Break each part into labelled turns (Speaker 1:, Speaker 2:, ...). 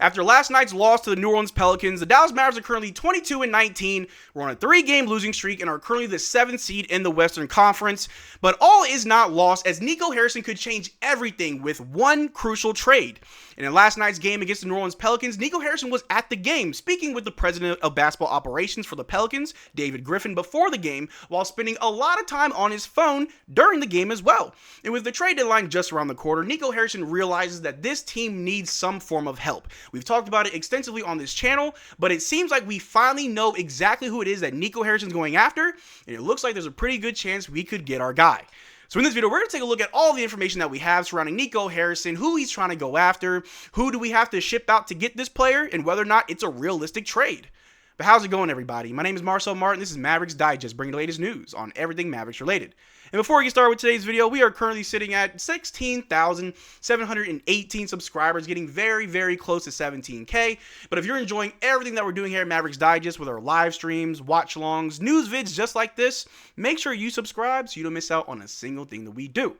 Speaker 1: After last night's loss to the New Orleans Pelicans, the Dallas Mavericks are currently 22-19. We're on a 3-game losing streak and are currently the 7th seed in the Western Conference. But all is not lost, as Nico Harrison could change everything with one crucial trade. And in last night's game against the New Orleans Pelicans, Nico Harrison was at the game, speaking with the president of basketball operations for the Pelicans, David Griffin, before the game, while spending a lot of time on his phone during the game as well. And with the trade deadline just around the corner, Nico Harrison realizes that this team needs some form of help. We've talked about it extensively on this channel, but it seems like we finally know exactly who it is that Nico Harrison's going after, and it looks like there's a pretty good chance we could get our guy. So in this video, we're going to take a look at all the information that we have surrounding Nico Harrison, who he's trying to go after, who do we have to ship out to get this player, and whether or not it's a realistic trade. But how's it going, everybody? My name is Marcel Martin. This is Mavericks Digest, bringing the latest news on everything Mavericks related. And before we get started with today's video, we are currently sitting at 16,718 subscribers, getting very, very close to 17K. But if you're enjoying everything that we're doing here at Mavericks Digest with our live streams, watch-alongs, news vids just like this, make sure you subscribe so you don't miss out on a single thing that we do.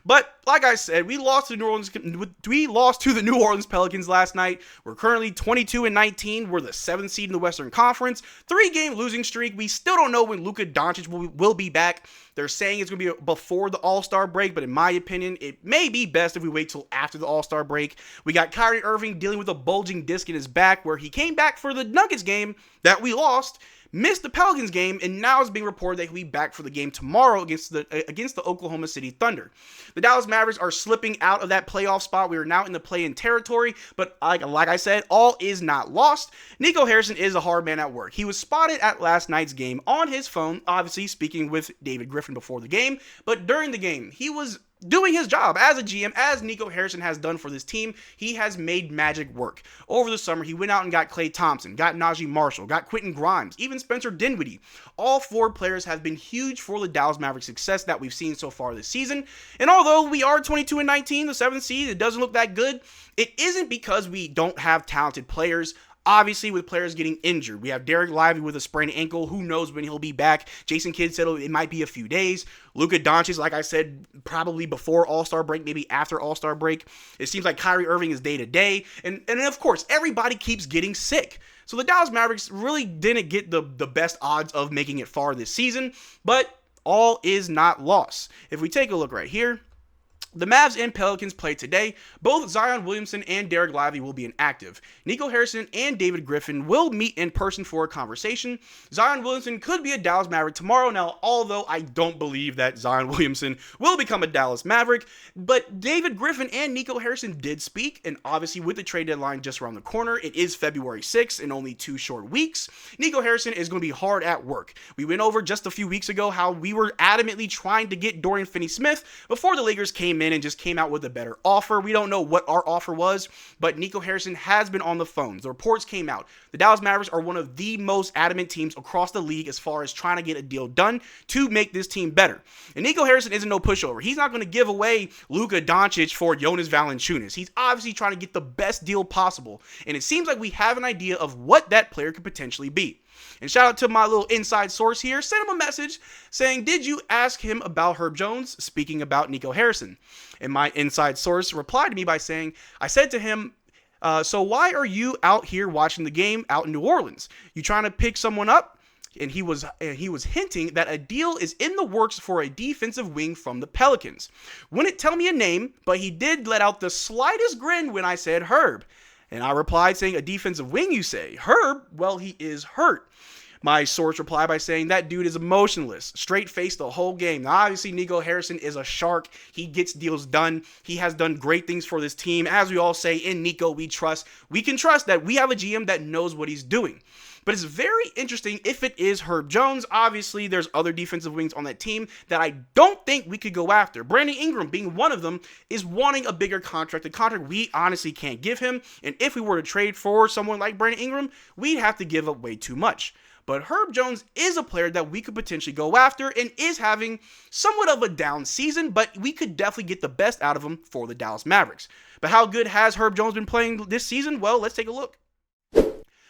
Speaker 1: But like I said, we lost to the New Orleans Pelicans last night. We're currently 22-19. We're the 7th seed in the Western Conference. 3-game losing streak. We still don't know when Luka Doncic will be back. They're saying it's going to be before the All-Star break, but in my opinion, it may be best if we wait till after the All-Star break. We got Kyrie Irving dealing with a bulging disc in his back, where he came back for the Nuggets game that we lost, missed the Pelicans game, and now it's being reported that he'll be back for the game tomorrow against the Oklahoma City Thunder. The Dallas Mavericks are slipping out of that playoff spot. We are now in the play-in territory, but like I said, all is not lost. Nico Harrison is a hard man at work. He was spotted at last night's game on his phone, obviously speaking with David Griffin before the game, but during the game, he was doing his job as a GM, as Nico Harrison has done for this team. He has made magic work. Over the summer, he went out and got Klay Thompson, got Najee Marshall, got Quentin Grimes, even Spencer Dinwiddie. All 4 players have been huge for the Dallas Mavericks' success that we've seen so far this season. And although we are 22-19, the 7th seed, it doesn't look that good, it isn't because we don't have talented players. Obviously, with players getting injured, we have Derrick Lively with a sprained ankle. Who knows when he'll be back? Jason Kidd said it might be a few days. Luka Doncic, like I said, probably before All-Star break, maybe after All-Star break. It seems like Kyrie Irving is day-to-day. And of course, everybody keeps getting sick. So the Dallas Mavericks really didn't get the best odds of making it far this season. But all is not lost. If we take a look right here, the Mavs and Pelicans play today. Both Zion Williamson and Derrick Lively will be inactive. Nico Harrison and David Griffin will meet in person for a conversation. Zion Williamson could be a Dallas Maverick tomorrow. Now, although I don't believe that Zion Williamson will become a Dallas Maverick, but David Griffin and Nico Harrison did speak, and obviously with the trade deadline just around the corner, it is February 6th in only 2 short weeks. Nico Harrison is going to be hard at work. We went over just a few weeks ago how we were adamantly trying to get Dorian Finney-Smith before the Lakers came in and just came out with a better offer. We don't know what our offer was, but Nico Harrison has been on the phones. The reports came out. The Dallas Mavericks are one of the most adamant teams across the league as far as trying to get a deal done to make this team better. And Nico Harrison isn't no pushover. He's not going to give away Luka Doncic for Jonas Valanciunas. He's obviously trying to get the best deal possible, and it seems like we have an idea of what that player could potentially be. And shout out to my little inside source here. Sent him a message saying, did you ask him about Herb Jones? Speaking about Nico Harrison. And my inside source replied to me by saying, I said to him, so why are you out here watching the game out in New Orleans? You trying to pick someone up? And he was hinting that a deal is in the works for a defensive wing from the Pelicans. Wouldn't tell me a name, but he did let out the slightest grin when I said Herb. And I replied saying, a defensive wing, you say? Herb? Well, he is hurt. My source replied by saying that dude is emotionless, straight-faced the whole game. Now, obviously, Nico Harrison is a shark. He gets deals done. He has done great things for this team. As we all say, in Nico, we trust. We can trust that we have a GM that knows what he's doing. But it's very interesting if it is Herb Jones. Obviously, there's other defensive wings on that team that I don't think we could go after. Brandon Ingram, being one of them, is wanting a bigger contract, a contract we honestly can't give him. And if we were to trade for someone like Brandon Ingram, we'd have to give up way too much. But Herb Jones is a player that we could potentially go after and is having somewhat of a down season, but we could definitely get the best out of him for the Dallas Mavericks. But how good has Herb Jones been playing this season? Well, let's take a look.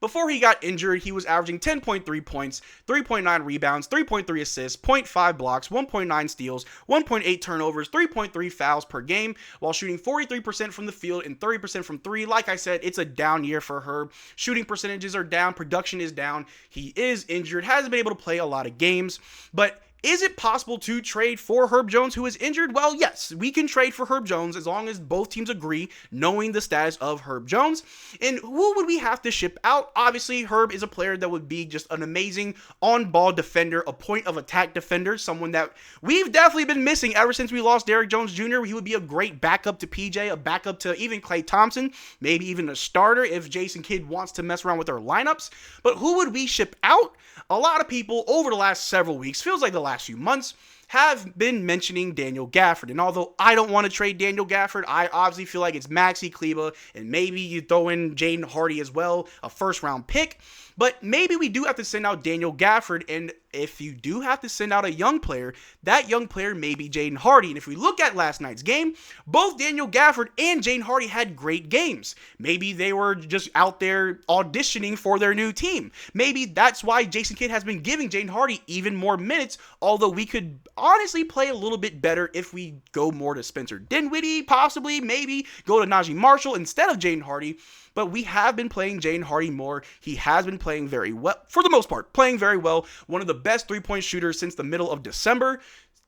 Speaker 1: Before he got injured, he was averaging 10.3 points, 3.9 rebounds, 3.3 assists, 0.5 blocks, 1.9 steals, 1.8 turnovers, 3.3 fouls per game, while shooting 43% from the field and 30% from three. Like I said, it's a down year for Herb. Shooting percentages are down, production is down. He is injured, hasn't been able to play a lot of games, but is it possible to trade for Herb Jones, who is injured? Well, yes, we can trade for Herb Jones as long as both teams agree, knowing the status of Herb Jones. And who would we have to ship out? Obviously, Herb is a player that would be just an amazing on-ball defender, a point of attack defender, someone that we've definitely been missing ever since we lost Derrick Jones Jr. He would be a great backup to PJ, a backup to even Klay Thompson, maybe even a starter if Jason Kidd wants to mess around with our lineups. But who would we ship out? A lot of people over the last several weeks, feels like the last few months, have been mentioning Daniel Gafford. And although I don't want to trade Daniel Gafford, I obviously feel like it's Maxey Kleber, and maybe you throw in Jaden Hardy as well, a first-round pick. But maybe we do have to send out Daniel Gafford, and if you do have to send out a young player, that young player may be Jaden Hardy. And if we look at last night's game, both Daniel Gafford and Jaden Hardy had great games. Maybe they were just out there auditioning for their new team. Maybe that's why Jason Kidd has been giving Jaden Hardy even more minutes, although we could honestly play a little bit better if we go more to Spencer Dinwiddie, possibly, maybe go to Najee Marshall instead of Jaden Hardy. But we have been playing Jaden Hardy more. He has been playing very well, for the most part, playing very well. One of the best three-point shooters since the middle of December.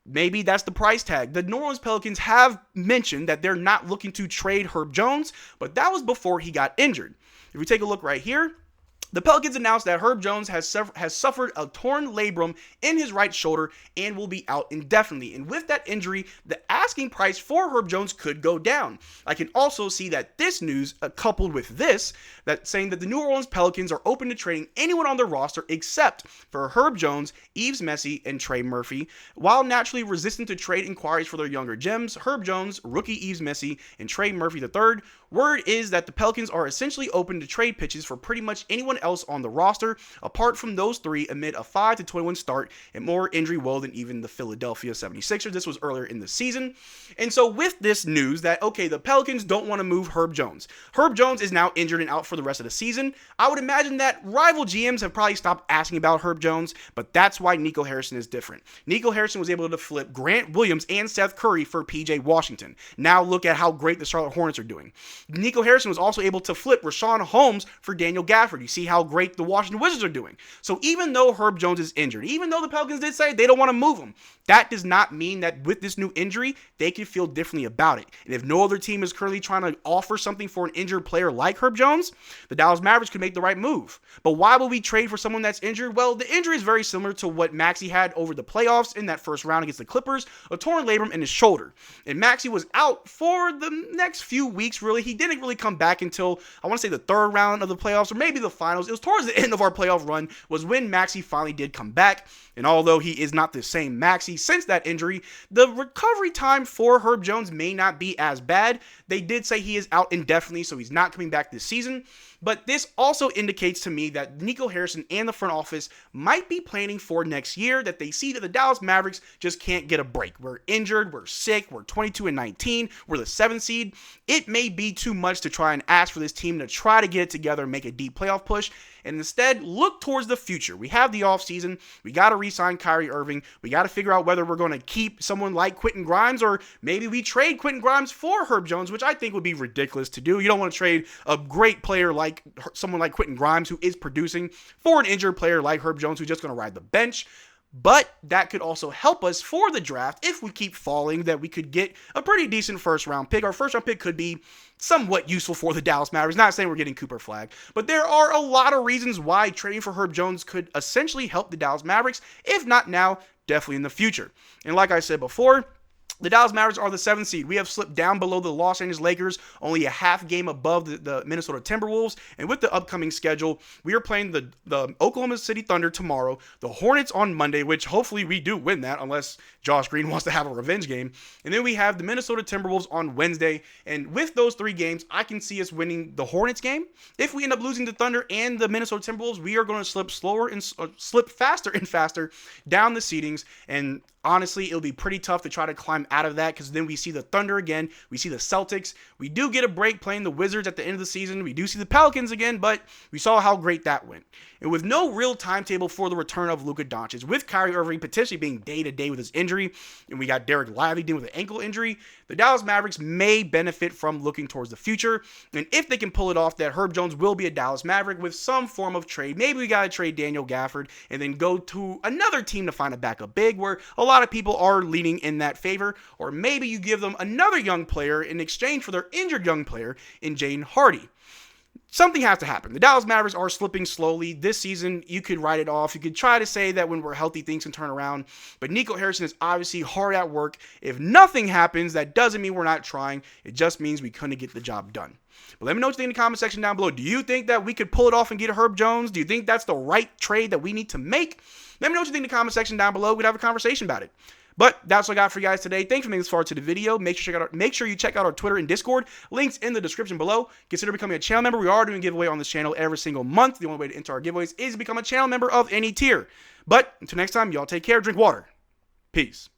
Speaker 1: Maybe that's the price tag. The New Orleans Pelicans have mentioned that they're not looking to trade Herb Jones, but that was before he got injured. If we take a look right here, the Pelicans announced that Herb Jones has suffered a torn labrum in his right shoulder and will be out indefinitely. And with that injury, the asking price for Herb Jones could go down. I can also see that this news, coupled with this, that saying that the New Orleans Pelicans are open to trading anyone on their roster except for Herb Jones, Yves Messi, and Trey Murphy. While naturally resistant to trade inquiries for their younger gems, Herb Jones, rookie Yves Messi, and Trey Murphy III, word is that the Pelicans are essentially open to trade pitches for pretty much anyone else on the roster, apart from those three, amid a 5-21 start and more injury woe than even the Philadelphia 76ers. This was earlier in the season. And so with this news that, okay, the Pelicans don't want to move Herb Jones. Herb Jones is now injured and out for the rest of the season. I would imagine that rival GMs have probably stopped asking about Herb Jones, but that's why Nico Harrison is different. Nico Harrison was able to flip Grant Williams and Seth Curry for PJ Washington. Now look at how great the Charlotte Hornets are doing. Nico Harrison was also able to flip Rashawn Holmes for Daniel Gafford. You see how great the Washington Wizards are doing. So even though Herb Jones is injured, even though the Pelicans did say they don't want to move him, that does not mean that with this new injury, they can feel differently about it. And if no other team is currently trying to offer something for an injured player like Herb Jones, the Dallas Mavericks could make the right move. But why would we trade for someone that's injured? Well, the injury is very similar to what Maxey had over the playoffs in that first round against the Clippers, a torn labrum in his shoulder. And Maxey was out for the next few weeks, really. He didn't really come back until, I want to say, the third round of the playoffs, or maybe the finals. It was towards the end of our playoff run was when Maxey finally did come back. And although he is not the same Maxey since that injury, the recovery time for Herb Jones may not be as bad. They did say he is out indefinitely, so he's not coming back this season. But this also indicates to me that Nico Harrison and the front office might be planning for next year, that they see that the Dallas Mavericks just can't get a break. We're injured, we're sick, we're 22-19, we're the 7th seed. It may be too much to try and ask for this team to try to get it together and make a deep playoff push, and instead look towards the future. We have the offseason. We got to re-sign Kyrie Irving. We got to figure out whether we're going to keep someone like Quentin Grimes, or maybe we trade Quentin Grimes for Herb Jones, which I think would be ridiculous to do. You don't want to trade a great player like someone like Quentin Grimes, who is producing, for an injured player like Herb Jones, who's just going to ride the bench. But that could also help us for the draft if we keep falling, that we could get a pretty decent first-round pick. Our first-round pick could be somewhat useful for the Dallas Mavericks. Not saying we're getting Cooper Flag, but there are a lot of reasons why trading for Herb Jones could essentially help the Dallas Mavericks, if not now, definitely in the future. And like I said before, the Dallas Mavericks are the 7th seed. We have slipped down below the Los Angeles Lakers, only a half game above the Minnesota Timberwolves. And with the upcoming schedule, we are playing the Oklahoma City Thunder tomorrow, the Hornets on Monday, which hopefully we do win that, unless Josh Green wants to have a revenge game. And then we have the Minnesota Timberwolves on Wednesday. And with those 3 games, I can see us winning the Hornets game. If we end up losing the Thunder and the Minnesota Timberwolves, we are going to slip slower and slip faster and faster down the seedings. And honestly, it'll be pretty tough to try to climb out of that, because then we see the Thunder again. We see the Celtics. We do get a break playing the Wizards at the end of the season. We do see the Pelicans again, but we saw how great that went. And with no real timetable for the return of Luka Doncic, with Kyrie Irving potentially being day-to-day with his injury, and we got Derrick Lively dealing with an ankle injury, the Dallas Mavericks may benefit from looking towards the future. And if they can pull it off, that Herb Jones will be a Dallas Maverick with some form of trade. Maybe we got to trade Daniel Gafford and then go to another team to find a backup big, where a lot of people are leaning in that favor. Or maybe you give them another young player in exchange for their injured young player in Jaden Hardy. Something has to happen. The Dallas Mavericks are slipping slowly. This season, you could write it off. You could try to say that when we're healthy, things can turn around. But Nico Harrison is obviously hard at work. If nothing happens, that doesn't mean we're not trying. It just means we couldn't get the job done. But let me know what you think in the comment section down below. Do you think that we could pull it off and get Herb Jones? Do you think that's the right trade that we need to make? Let me know what you think in the comment section down below. We'd have a conversation about it. But that's what I got for you guys today. Thanks for making this far to the video. Make sure you check out our Twitter and Discord. Links in the description below. Consider becoming a channel member. We are doing a giveaway on this channel every single month. The only way to enter our giveaways is to become a channel member of any tier. But until next time, y'all take care. Drink water. Peace.